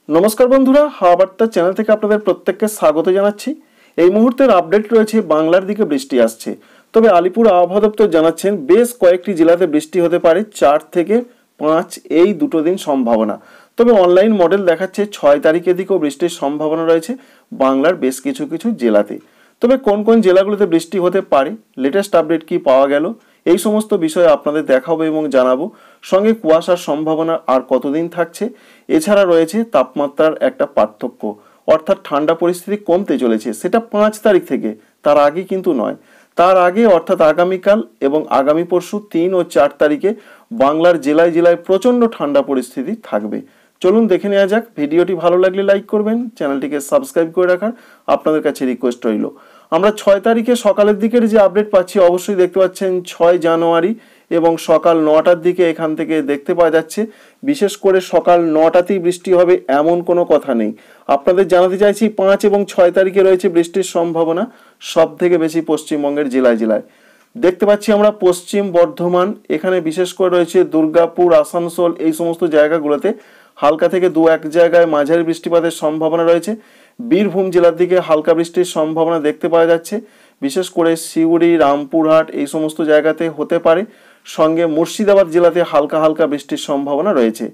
नमस्कार बंधुरा हाওয়া বার্তা চ্যানেল থেকে আপনাদের প্রত্যেককে স্বাগত জানাচ্ছি। এই মুহূর্তের আপডেট রয়েছে বাংলার দিকে বৃষ্টি আসছে, তবে আলিপুর আবহাওয়া দপ্তর জানাচ্ছেন বেশ কয়েকটি জেলাতে বৃষ্টি হতে পারে 4 থেকে 5 এই দুটো দিন সম্ভাবনা। তবে অনলাইন মডেল দেখাচ্ছে 6 তারিখের দিকেও বৃষ্টির সম্ভাবনা রয়েছে বাংলার বেশ কিছু কিছু জেলাতে। তবে কোন কোন জেলাগুলোতে বৃষ্টি হতে পারে, লেটেস্ট আপডেট কি পাওয়া গেল, এই সমস্ত বিষয়ে আপনাদের দেখাবো এবং জানাবো। সঙ্গে কুয়াশার সম্ভাবনা আর কতদিন থাকছে, এছাড়া রয়েছে তাপমাত্রার একটা পার্থক্য, অর্থাৎ ঠান্ডা পরিস্থিতি কমতে চলেছে, সেটা 5 তারিখ থেকে, তার আগে কিন্তু নয়। তার আগে অর্থাৎ আগামীকাল এবং আগামী পরশু 3 ও 4 তারিখে বাংলার জেলায় জেলায় প্রচণ্ড ঠান্ডা পরিস্থিতি থাকবে। চলুন দেখে নেওয়া যাক। ভিডিওটি ভালো লাগলে লাইক করবেন, চ্যানেলটিকে সাবস্ক্রাইব করে রাখার আপনাদের কাছে রিকোয়েস্ট রইল। আমরা 6 তারিখে সকালের দিকের যে আপডেট পাচ্ছি, অবশ্যই দেখতে পাচ্ছেন 6 জানুয়ারি এবং সকাল 9টার দিকে এখান থেকে দেখতে পাওয়া যাচ্ছে। বিশেষ করে সকাল 9টাতেই বৃষ্টি হবে এমন কোনো কথা নেই। আপনাদের জানাতে চাইছি 5 এবং 6 তারিখে রয়েছে বৃষ্টির সম্ভাবনা সব থেকে বেশি পশ্চিমবঙ্গের জেলায় জেলায়। দেখতে পাচ্ছি আমরা পশ্চিম বর্ধমান, এখানে বিশেষ করে রয়েছে দুর্গাপুর, আসানসোল, এই সমস্ত জায়গাগুলোতে হালকা থেকে 2-1 জায়গায় মাঝারি বৃষ্টিপাতের সম্ভাবনা রয়েছে। বীরভূম জেলার দিকে হালকা বৃষ্টির সম্ভাবনা দেখতে পাওয়া যাচ্ছে, বিশেষ করে সিউড়ি, রামপুরহাট এই সমস্ত জায়গাতে হতে পারে। সঙ্গে মুর্শিদাবাদ জেলাতে হালকা হালকা বৃষ্টির সম্ভাবনা রয়েছে।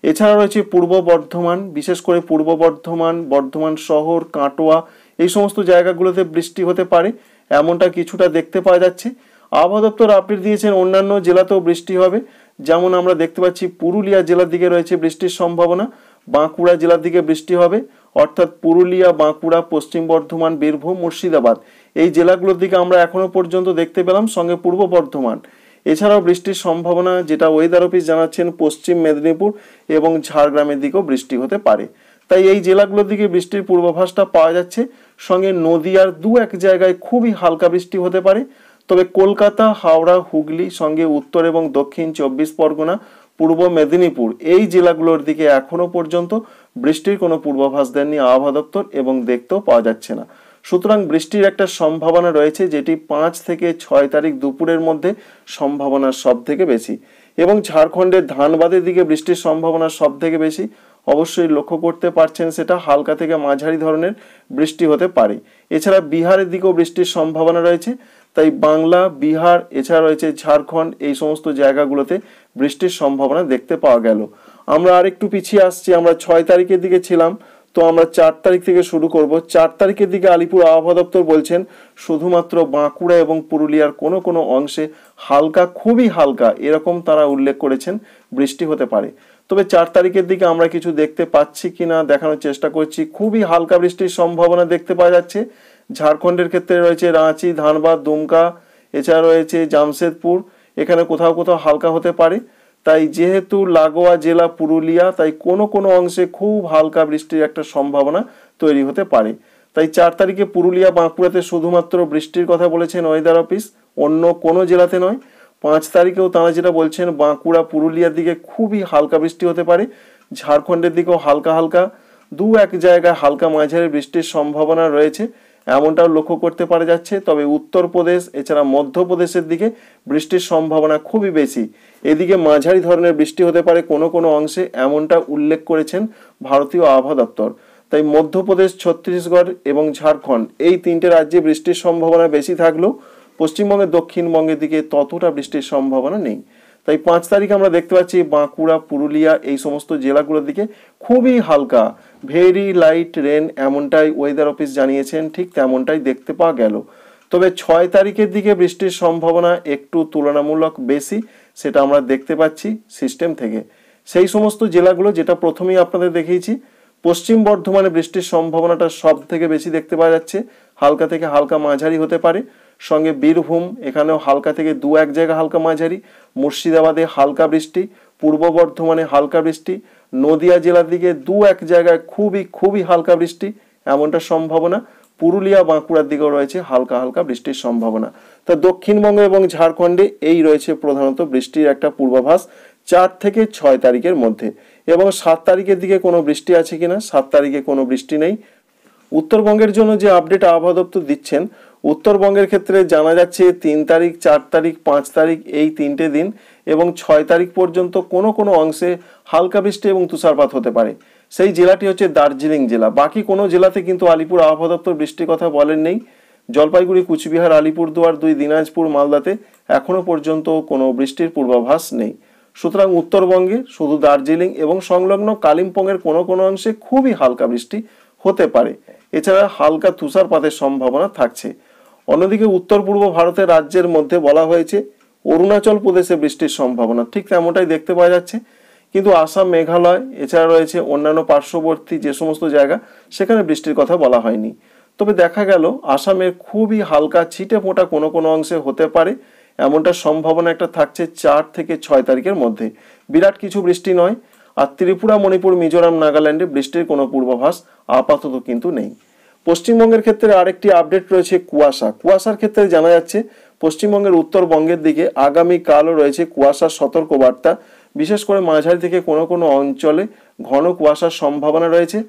এছাড়া রয়েছে পূর্ব বর্ধমান, বিশেষ করে পূর্ব বর্ধমান, বর্ধমান শহর, কাটোয়া এই সমস্ত জায়গাগুলোতে বৃষ্টি হতে পারে, এমনটা কিছুটা দেখতে পাওয়া যাচ্ছে। আবহাওয়া দপ্তর আপডেট দিয়েছেন অন্যান্য জেলাতেও বৃষ্টি হবে, যেমন আমরা দেখতে পাচ্ছি পুরুলিয়া জেলার দিকে রয়েছে বৃষ্টির সম্ভাবনা, বাঁকুড়া জেলার দিকে বৃষ্টি হবে, অর্থাৎ পুরুলিয়া, বাঁকুড়া, পশ্চিম বর্ধমান, বীরভূম, মুর্শিদাবাদ এই জেলাগুলোর দিকে আমরা এখনো পর্যন্ত দেখতে পেলাম, সঙ্গে পূর্ব বর্ধমান। এছাড়াও বৃষ্টির সম্ভাবনা যেটা ওয়েদার অফিস জানাচ্ছেন, পশ্চিম মেদিনীপুর এবং ঝাড়গ্রামের দিকেও বৃষ্টি হতে পারে। তাই এই জেলাগুলোর দিকে বৃষ্টির পূর্বাভাসটা পাওয়া যাচ্ছে। সঙ্গে নদিয়ার 2-1 জায়গায় খুবই হালকা বৃষ্টি হতে পারে। তবে কলকাতা, হাওড়া, হুগলি, সঙ্গে উত্তর এবং দক্ষিণ 24 পরগনা, পূর্ব মেদিনীপুর এই জেলাগুলোর দিকে এখনো পর্যন্ত বৃষ্টির কোনো পূর্বাভাস দেননি আবহাওয়া দপ্তর এবং দেখতেও পাওয়া যাচ্ছে না। সুতরাং বৃষ্টির একটা সম্ভাবনা রয়েছে, যেটি 5 থেকে 6 তারিখ দুপুরের মধ্যে সম্ভাবনা সব থেকে বেশি। এবং ঝাড়খণ্ডের ধানবাদের দিকে বৃষ্টির সম্ভাবনা সব থেকে বেশি। অবশ্যই লক্ষ্য করতে পারছেন সেটা হালকা থেকে মাঝারি ধরনের বৃষ্টি হতে পারে। এছাড়া বিহারের দিকেও বৃষ্টির সম্ভাবনা রয়েছে। তাই বাংলা, বিহার, এছাড়া রয়েছে ঝাড়খণ্ড, এই সমস্ত জায়গাগুলোতে বৃষ্টির সম্ভাবনা দেখতে পাওয়া গেল। আমরা আরেকটু পিছিয়ে আসছি, আমরা 6 তারিখের দিকে ছিলাম, তো আমরা 4 তারিখ থেকে শুরু করব। 4 তারিখের দিকে আলিপুর আবহাওয়া দপ্তর বলছেন শুধুমাত্র বাঁকুড়া এবং পুরুলিয়ার কোনো কোনো অংশে হালকা, খুবই হালকা এরকম তারা উল্লেখ করেছেন বৃষ্টি হতে পারে। তবে 4 তারিখের দিকে আমরা কিছু দেখতে পাচ্ছি কিনা দেখানোর চেষ্টা করছি। খুবই হালকা বৃষ্টির সম্ভাবনা দেখতে পাওয়া যাচ্ছে। ঝাড়খণ্ডের ক্ষেত্রে রয়েছে রাঁচি, ধানবাদ, দুমকা, এছাড়া রয়েছে জামশেদপুর, এখানে কোথাও কোথাও হালকা হতে পারে। তাই যেহেতু লাগোয়া জেলা পুরুলিয়া, তাই কোনো কোনো অংশে খুব হালকা বৃষ্টির একটা সম্ভাবনা তৈরি হতে পারে। তাই 4 তারিখে পুরুলিয়া, বাঁকুড়াতে শুধুমাত্র বৃষ্টির কথা বলেছেন ওয়েদার অফিস, অন্য কোনো জেলাতে নয়। 5 তারিখেও তারা যেটা বলছেন, বাঁকুড়া, পুরুলিয়ার দিকে খুবই হালকা বৃষ্টি হতে পারে। ঝাড়খণ্ডের দিকেও হালকা হালকা 2-1 জায়গায় হালকা মাঝারি বৃষ্টির সম্ভাবনা রয়েছে, এমনটাও লক্ষ্য করতে পারা যাচ্ছে। তবে উত্তরপ্রদেশ, এছাড়া মধ্যপ্রদেশের দিকে বৃষ্টির সম্ভাবনা খুবই বেশি। এদিকে মাঝারি ধরনের বৃষ্টি হতে পারে কোনো কোনো অংশে, এমনটা উল্লেখ করেছেন ভারতীয় আবহাওয়া দপ্তর। তাই মধ্যপ্রদেশ, ছত্তিশগড় এবং ঝাড়খণ্ড এই 3টে রাজ্যে বৃষ্টির সম্ভাবনা বেশি থাকলেও পশ্চিমবঙ্গের দক্ষিণবঙ্গের দিকে ততটা বৃষ্টির সম্ভাবনা নেই। তাই 5 তারিখ আমরা দেখতে পাচ্ছি বাঁকুড়া, পুরুলিয়া এই সমস্ত জেলাগুলোর দিকে খুবই হালকা, ভেরি লাইট রেন, এমনটাই ওয়েদার অফিস জানিয়েছেন, ঠিক তেমনটাই দেখতে পাওয়া গেল। তবে 6 তারিখের দিকে বৃষ্টির সম্ভাবনা একটু তুলনামূলক বেশি, সেটা আমরা দেখতে পাচ্ছি সিস্টেম থেকে। সেই সমস্ত জেলাগুলো যেটা প্রথমেই আপনাদের দেখিয়েছি, পশ্চিম বর্ধমানে বৃষ্টির সম্ভাবনাটা সব থেকে বেশি দেখতে পাওয়া যাচ্ছে, হালকা থেকে হালকা মাঝারি হতে পারে। সঙ্গে বীরভূম, এখানেও হালকা থেকে 2-1 জায়গা হালকা মাঝারি। মুর্শিদাবাদে হালকা বৃষ্টি, পূর্ব বর্ধমানে হালকা বৃষ্টি, নদিয়া জেলার দিকে 2-1 জায়গায় খুবই খুবই হালকা বৃষ্টি, এমনটা সম্ভাবনা। পুরুলিয়া, বাঁকুড়ার দিকেও রয়েছে হালকা হালকা বৃষ্টির সম্ভাবনা। তা দক্ষিণবঙ্গ এবং ঝাড়খণ্ডে এই রয়েছে প্রধানত বৃষ্টির একটা পূর্বাভাস 4 থেকে 6 তারিখের মধ্যে। এবং 7 তারিখের দিকে কোনো বৃষ্টি আছে কিনা, 7 তারিখে কোনো বৃষ্টি নেই। উত্তরবঙ্গের জন্য যে আপডেট আবহাওয়া দপ্তর দিচ্ছেন, উত্তরবঙ্গের ক্ষেত্রে জানা যাচ্ছে 3 তারিখ, 4 তারিখ, 5 তারিখ এই 3টে দিন এবং 6 তারিখ পর্যন্ত কোনো কোনো অংশে হালকা বৃষ্টি এবং তুষারপাত হতে পারে। সেই জেলাটি হচ্ছে দার্জিলিং জেলা। বাকি কোনো জেলাতে কিন্তু আলিপুর আবহাওয়া দপ্তর বৃষ্টির কথা বলেন নেই। জলপাইগুড়ি, কুচবিহার, আলিপুরদুয়ার, দিনাজপুর, মালদাতে এখনো পর্যন্ত কোনো বৃষ্টির পূর্বাভাস নেই। সুতরাং উত্তরবঙ্গে শুধু দার্জিলিং এবং সংলগ্ন কালিম্পংয়ের কোনো কোনো অংশে খুবই হালকা বৃষ্টি হতে পারে। এছাড়া হালকা তুষারপাতের সম্ভাবনা থাকছে। অন্যদিকে উত্তর পূর্ব ভারতের রাজ্যের মধ্যে বলা হয়েছে অরুণাচল প্রদেশে বৃষ্টির সম্ভাবনা, ঠিক তেমনটাই দেখতে পাওয়া যাচ্ছে। কিন্তু আসাম, মেঘালয়, এছাড়া রয়েছে অন্যান্য পার্শ্ববর্তী যে সমস্ত জায়গা, সেখানে বৃষ্টির কথা বলা হয়নি। তবে দেখা গেল আসামের খুবই হালকা ছিটে ফোঁটা কোনো কোনো অংশে হতে পারে, এমনটা সম্ভাবনা একটা থাকছে 4 থেকে 6 তারিখের মধ্যে। বিরাট কিছু বৃষ্টি নয়। আর ত্রিপুরা, মণিপুর, মিজোরাম, নাগাল্যান্ডে বৃষ্টির কোনো পূর্বাভাস আপাতত কিন্তু নেই। পশ্চিমবঙ্গের ক্ষেত্রে আরেকটি আপডেট রয়েছে কুয়াশার ক্ষেত্রে জানা যাচ্ছে পশ্চিমবঙ্গের উত্তরবঙ্গের দিকে আগামীকালও রয়েছে কুয়াশার সতর্কবার্তা। বিশেষ করে মাঝারি থেকে কোনো কোনো অঞ্চলে ঘন কুয়াশার সম্ভাবনা রয়েছে,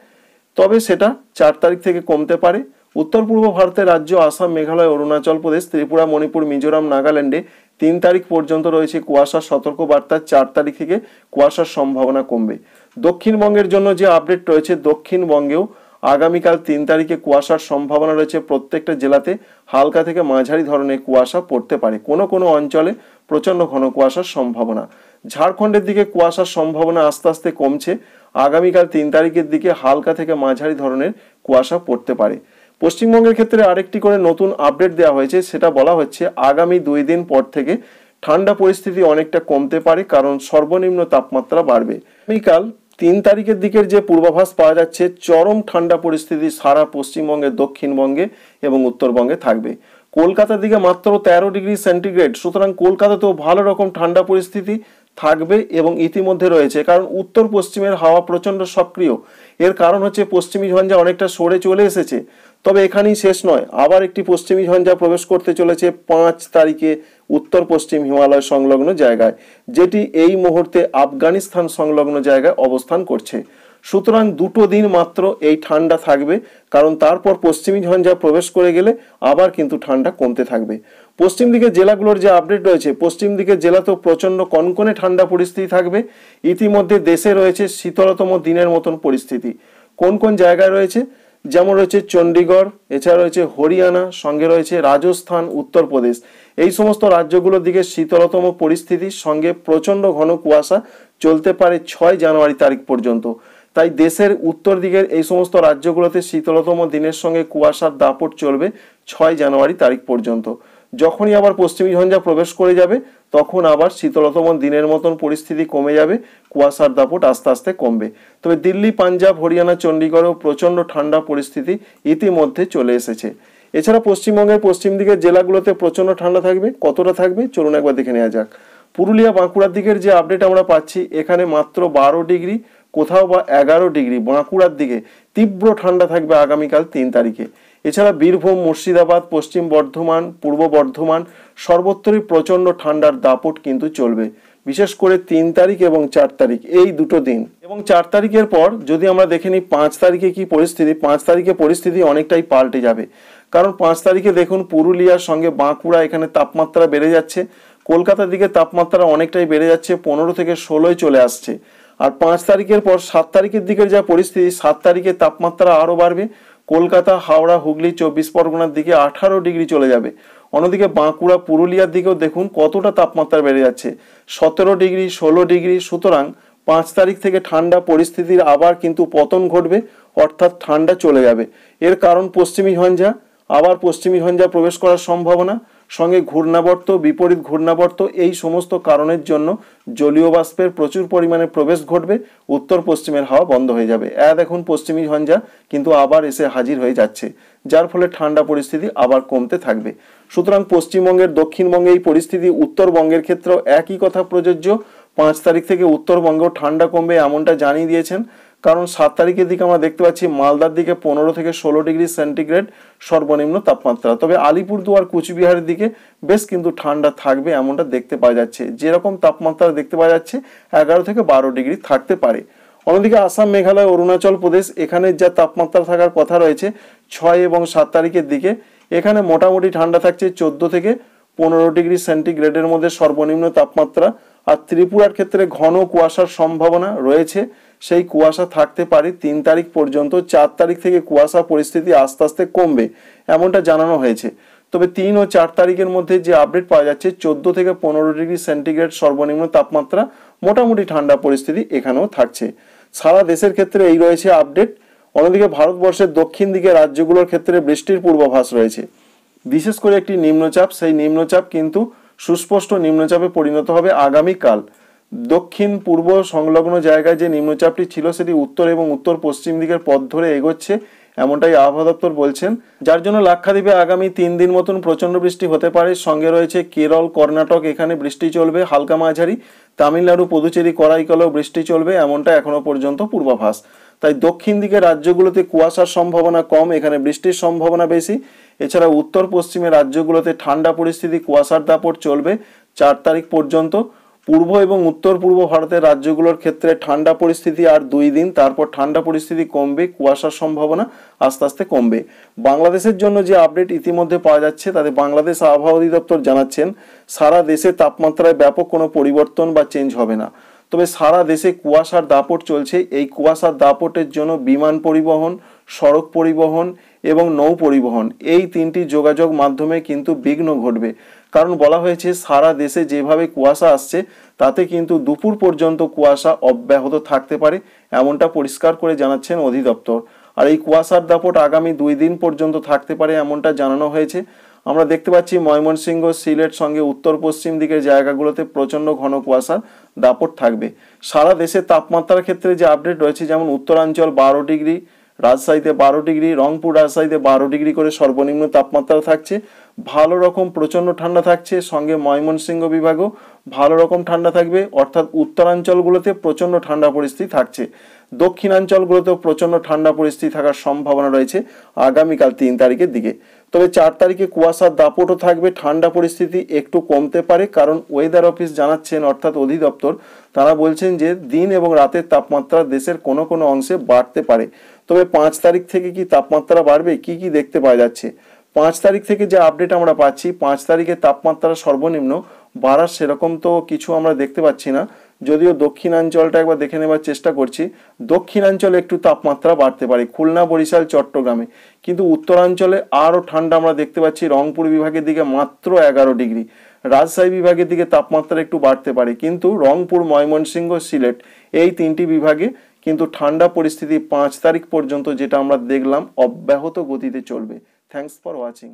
তবে সেটা 4 তারিখ থেকে কমতে পারে। উত্তর পূর্ব ভারতের রাজ্য আসাম, মেঘালয়, অরুণাচল প্রদেশ, ত্রিপুরা, মণিপুর, মিজোরাম, নাগাল্যান্ডে 3 তারিখ পর্যন্ত রয়েছে কুয়াশার সতর্কবার্তা। 4 তারিখ থেকে কুয়াশার সম্ভাবনা কমবে। দক্ষিণবঙ্গের জন্য যে আপডেট রয়েছে, দক্ষিণবঙ্গেও আগামীকাল 3 তারিখে কুয়াশার সম্ভাবনা রয়েছে। প্রত্যেকটা জেলাতে হালকা থেকে মাঝারি ধরনের কুয়াশা পড়তে পারে, কোনো কোনো অঞ্চলে প্রচণ্ড ঘন কুয়াশার সম্ভাবনা। ঝাড়খণ্ডের দিকে কুয়াশার সম্ভাবনা আস্তে আস্তে কমছে। আগামীকাল 3 তারিখের দিকে হালকা থেকে মাঝারি ধরনের কুয়াশা পড়তে পারে। পশ্চিমবঙ্গের ক্ষেত্রে আরেকটি করে নতুন আপডেট দেওয়া হয়েছে, সেটা বলা হচ্ছে আগামী 2 দিন পর থেকে ঠান্ডা পরিস্থিতি অনেকটা কমতে পারে, কারণ সর্বনিম্ন তাপমাত্রা বাড়বে। আগামীকাল 3 তারিখের দিকের যে পূর্বাভাস পাওয়া যাচ্ছে, চরম ঠান্ডা পরিস্থিতি সারা পশ্চিমবঙ্গে, দক্ষিণবঙ্গে এবং উত্তরবঙ্গে থাকবে। কলকাতার দিকে মাত্র 13 ডিগ্রি সেন্টিগ্রেড, সুতরাং কলকাতাতেও ভালো রকম ঠান্ডা পরিস্থিতি থাকবে এবং ইতিমধ্যে রয়েছে, কারণ উত্তর পশ্চিমের হাওয়া প্রচণ্ড সক্রিয়। এর কারণ হচ্ছে পশ্চিমী ঝঞ্ঝা অনেকটা সরে চলে এসেছে। তবে এখানেই শেষ নয়, আবার একটি পশ্চিমী ঝঞ্ঝা প্রবেশ করতে চলেছে 5 তারিখে উত্তর পশ্চিম হিমালয় সংলগ্ন জায়গায়, যেটি এই মুহূর্তে আফগানিস্তান সংলগ্ন জায়গায় অবস্থান করছে। সুতরাং 2 দিন মাত্র এই ঠান্ডা থাকবে, কারণ তারপর পশ্চিমী ঝঞ্ঝা প্রবেশ করে গেলে আবার কিন্তু ঠান্ডা কমতে থাকবে। পশ্চিম দিকের জেলাগুলোর যে আপডেট রয়েছে, পশ্চিম দিকের জেলাতেও প্রচণ্ড কনকনে ঠান্ডা পরিস্থিতি থাকবে। ইতিমধ্যে দেশে রয়েছে শীতলতম দিনের মতন পরিস্থিতি। কোন কোন জায়গায় রয়েছে, যেমন রয়েছে চণ্ডীগড়, এছাড়া রয়েছে হরিয়ানা, সঙ্গে রয়েছে রাজস্থান, উত্তরপ্রদেশ। এই সমস্ত রাজ্যগুলোর দিকে শীতলতম পরিস্থিতির সঙ্গে প্রচণ্ড ঘন কুয়াশা চলতে পারে 6 জানুয়ারি তারিখ পর্যন্ত। তাই দেশের উত্তর দিকের এই সমস্ত রাজ্যগুলোতে শীতলতম দিনের সঙ্গে কুয়াশার দাপট চলবে 6 জানুয়ারি তারিখ পর্যন্ত। যখনই আবার পশ্চিমী ঝঞ্ঝা প্রবেশ করে যাবে, তখন আবার শীতলতম দিনের মতন পরিস্থিতি কমে যাবে, কুয়াশার দাপট আস্তে আস্তে কমবে। তবে দিল্লি, পাঞ্জাব, হরিয়ানা, চণ্ডীগড়েও প্রচণ্ড ঠান্ডা পরিস্থিতি ইতিমধ্যে চলে এসেছে। এছাড়া পশ্চিমবঙ্গের পশ্চিম দিকের জেলাগুলোতে প্রচণ্ড ঠান্ডা থাকবে। কতটা থাকবে চলুন একবার দেখে নেওয়া যাক। পুরুলিয়া, বাঁকুড়ার দিকের যে আপডেট আমরা পাচ্ছি, এখানে মাত্র 12 ডিগ্রি, কোথাও বা 11 ডিগ্রি। বাঁকুড়ার দিকে তীব্র ঠান্ডা থাকবে আগামীকাল 3 তারিখে। এছাড়া বীরভূম, মুর্শিদাবাদ, পশ্চিম বর্ধমান, পূর্ব বর্ধমান সর্বত্রই প্রচণ্ড ঠান্ডার দাপট কিন্তু চলবে, বিশেষ করে 3 তারিখ এবং 4 তারিখ, এই 2 দিন। এবং 4 তারিখের পর যদি আমরা দেখে নিই 5 তারিখে কি পরিস্থিতি, 5 তারিখে পরিস্থিতি অনেকটাই পাল্টে যাবে। কারণ 5 তারিখে দেখুন পুরুলিয়ার সঙ্গে বাঁকুড়া, এখানে তাপমাত্রা বেড়ে যাচ্ছে। কলকাতার দিকে তাপমাত্রা অনেকটাই বেড়ে যাচ্ছে, 15 থেকে 16 চলে আসছে। আর 5 তারিখের পর 7 তারিখের দিকের যা পরিস্থিতি, 7 তারিখে তাপমাত্রা আরও বাড়বে। কলকাতা, হাওড়া, হুগলি, 24 পরগনার দিকে 18 ডিগ্রি চলে যাবে। অন্যদিকে বাঁকুড়া, পুরুলিয়ার দিকেও দেখুন কতটা তাপমাত্রা বেড়ে যাচ্ছে, 17 ডিগ্রি, 16 ডিগ্রি। সুতরাং 5 তারিখ থেকে ঠান্ডা পরিস্থিতির আবার কিন্তু পতন ঘটবে, অর্থাৎ ঠান্ডা চলে যাবে। এর কারণ পশ্চিমী ঝঞ্ঝা, আবার পশ্চিমী ঝঞ্ঝা প্রবেশ করার সম্ভাবনা, সঙ্গে ঘূর্ণাবর্ত, বিপরীত ঘূর্ণাবর্ত, এই সমস্ত কারণের জন্য জলীয় বাষ্পের প্রচুর পরিমাণে প্রবেশ ঘটবে, উত্তর পশ্চিমের হাওয়া বন্ধ হয়ে যাবে। দেখুন পশ্চিমী ঝঞ্ঝা কিন্তু আবার এসে হাজির হয়ে যাচ্ছে, যার ফলে ঠান্ডা পরিস্থিতি আবার কমতে থাকবে। সুতরাং পশ্চিমবঙ্গের দক্ষিণবঙ্গে এই পরিস্থিতি, উত্তরবঙ্গের ক্ষেত্রেও একই কথা প্রযোজ্য। 5 তারিখ থেকে উত্তরবঙ্গেও ঠান্ডা কমবে এমনটা জানিয়ে দিয়েছেন। কারণ 7 তারিখের দিকে আমরা দেখতে পাচ্ছি মালদার দিকে 15 থেকে 16 ডিগ্রি সেন্টিগ্রেড সর্বনিম্ন তাপমাত্রা। তবে আলিপুরদুয়ার, কুচবিহারের দিকে বেশ কিন্তু ঠান্ডা থাকবে এমনটা দেখতে পাওয়া যাচ্ছে। যেরকম তাপমাত্রা দেখতে পাওয়া যাচ্ছে 11 থেকে 12 ডিগ্রি থাকতে পারে। অন্যদিকে আসাম, মেঘালয়, অরুণাচল প্রদেশ, এখানে যা তাপমাত্রা থাকার কথা রয়েছে 6 এবং 7 তারিখের দিকে, এখানে মোটামুটি ঠান্ডা থাকছে 14 থেকে 15 ডিগ্রি সেন্টিগ্রেডের মধ্যে সর্বনিম্ন তাপমাত্রা। আর ত্রিপুরার ক্ষেত্রে ঘন কুয়াশার সম্ভাবনা রয়েছে, সেই কুয়াশা থাকতে পারে 3 তারিখ পর্যন্ত। 4 তারিখ থেকে কুয়াশা পরিস্থিতি আস্তে আস্তে কমবে এমনটা জানানো হয়েছে। তবে 3 ও 4 তারিখের মধ্যে যে আপডেট পাওয়া যাচ্ছে 14 থেকে 15 ডিগ্রি সেন্টিগ্রেড সর্বনিম্ন তাপমাত্রা, মোটামুটি ঠান্ডা পরিস্থিতি এখানেও থাকছে। সারা দেশের ক্ষেত্রে এই রয়েছে আপডেট। অন্যদিকে ভারতবর্ষের দক্ষিণ দিকে রাজ্যগুলোর ক্ষেত্রে বৃষ্টির পূর্বাভাস রয়েছে। বিশেষ করে একটি নিম্নচাপ, সেই নিম্নচাপ কিন্তু সুস্পষ্ট নিম্নচাপে পরিণত হবে আগামীকাল। দক্ষিণ পূর্ব সংলগ্ন জায়গায় যে নিম্নচাপটি ছিল সেটি উত্তর এবং উত্তর পশ্চিম দিকের পথ ধরে এগোচ্ছে, এমনটাই আবহাওয়া দপ্তর বলছেন। যার জন্য লাক্ষাদ্বীপে আগামী 3 দিন মতন প্রচণ্ড বৃষ্টি হতে পারে। সঙ্গে রয়েছে কেরল, কর্ণাটক, এখানে বৃষ্টি চলবে হালকা মাঝারি। তামিলনাড়ু, পুদুচেরি, করাইকালেও বৃষ্টি চলবে, এমনটা এখনো পর্যন্ত পূর্বাভাস। তাই দক্ষিণ দিকের রাজ্যগুলোতে কুয়াশার সম্ভাবনা কম, এখানে বৃষ্টির সম্ভাবনা বেশি। এছাড়া উত্তর পশ্চিমের রাজ্যগুলোতে ঠান্ডা পরিস্থিতি, কুয়াশার দাপট চলবে 4 তারিখ পর্যন্ত। পূর্ব এবং উত্তর পূর্ব ভারতের রাজ্যগুলোর ক্ষেত্রে ঠান্ডা পরিস্থিতি আর 2 দিন, তারপর ঠান্ডা পরিস্থিতি কমবে, কুয়াশার সম্ভাবনা আস্তে আস্তে কমবে। বাংলাদেশের জন্য যে আপডেট ইতিমধ্যে পাওয়া যাচ্ছে তাতে বাংলাদেশ আবহাওয়া অধিদপ্তর জানাচ্ছেন সারা দেশে তাপমাত্রায় ব্যাপক কোনো পরিবর্তন বা চেঞ্জ হবে না। তবে সারা দেশে কুয়াশার দাপট চলছে। এই কুয়াশার দাপটের জন্য বিমান পরিবহন, সড়ক পরিবহন এবং নৌ পরিবহন, এই 3টি যোগাযোগ মাধ্যমে কিন্তু বিঘ্ন ঘটবে। কারণ বলা হয়েছে সারা দেশে যেভাবে কুয়াশা আসছে তাতে কিন্তু দুপুর পর্যন্ত কুয়াশা অব্যাহত থাকতে পারে, এমনটা পরিষ্কার করে জানাচ্ছেন অধিদপ্তর। আর এই কুয়াশার দাপট আগামী 2 দিন পর্যন্ত থাকতে পারে, এমনটা জানানো হয়েছে। আমরা দেখতে পাচ্ছি ময়মনসিংহ, সিলেট সঙ্গে উত্তর পশ্চিম দিকের জায়গাগুলোতে প্রচণ্ড ঘন কুয়াশার দাপট থাকবে। সারা দেশে তাপমাত্রার ক্ষেত্রে যে আপডেট রয়েছে, যেমন উত্তরাঞ্চল 12 ডিগ্রি, রাজশাহীতে 12 ডিগ্রি, রংপুর রাজশাহীতে 12 ডিগ্রি করে সর্বনিম্ন তাপমাত্রা থাকছে। ভালো রকম প্রচণ্ড ঠান্ডা থাকছে। সঙ্গে ময়মনসিংহ বিভাগও ভালো রকম ঠান্ডা থাকবে, অর্থাৎ উত্তরাঞ্চলগুলোতে প্রচণ্ড ঠান্ডা পরিস্থিতি থাকছে। দক্ষিণাঞ্চলগুলোতেও প্রচণ্ড ঠান্ডা পরিস্থিতি থাকার সম্ভাবনা রয়েছে আগামীকাল 3 তারিখের দিকে। তবে 4 তারিখে কুয়াশার দাপটও থাকবে, ঠান্ডা পরিস্থিতি একটু কমতে পারে। কারণ ওয়েদার অফিস জানাচ্ছেন, অর্থাৎ অধিদপ্তর, তারা বলছেন যে দিন এবং রাতের তাপমাত্রা দেশের কোনো কোনো অংশে বাড়তে পারে। তবে 5 তারিখ থেকে কি তাপমাত্রা বাড়বে, কি কি দেখতে পাওয়া যাচ্ছে? 5 তারিখ থেকে যে আপডেট আমরা পাচ্ছি, 5 তারিখে তাপমাত্রা সর্বনিম্ন বাড়ার সেরকম তো কিছু আমরা দেখতে পাচ্ছি না। যদিও দক্ষিণাঞ্চলটা একবার দেখে নেবার চেষ্টা করছি, দক্ষিণাঞ্চলে একটু তাপমাত্রা বাড়তে পারে, খুলনা, বরিশাল, চট্টগ্রামে। কিন্তু উত্তরাঞ্চলে আরও ঠান্ডা আমরা দেখতে পাচ্ছি, রংপুর বিভাগের দিকে মাত্র 11 ডিগ্রি, রাজশাহী বিভাগের দিকে তাপমাত্রা একটু বাড়তে পারে। কিন্তু রংপুর, ময়মনসিংহ, সিলেট, এই 3টি বিভাগে কিন্তু ঠান্ডা পরিস্থিতি 5 তারিখ পর্যন্ত, যেটা আমরা দেখলাম, অব্যাহত গতিতে চলবে। Thanks for watching.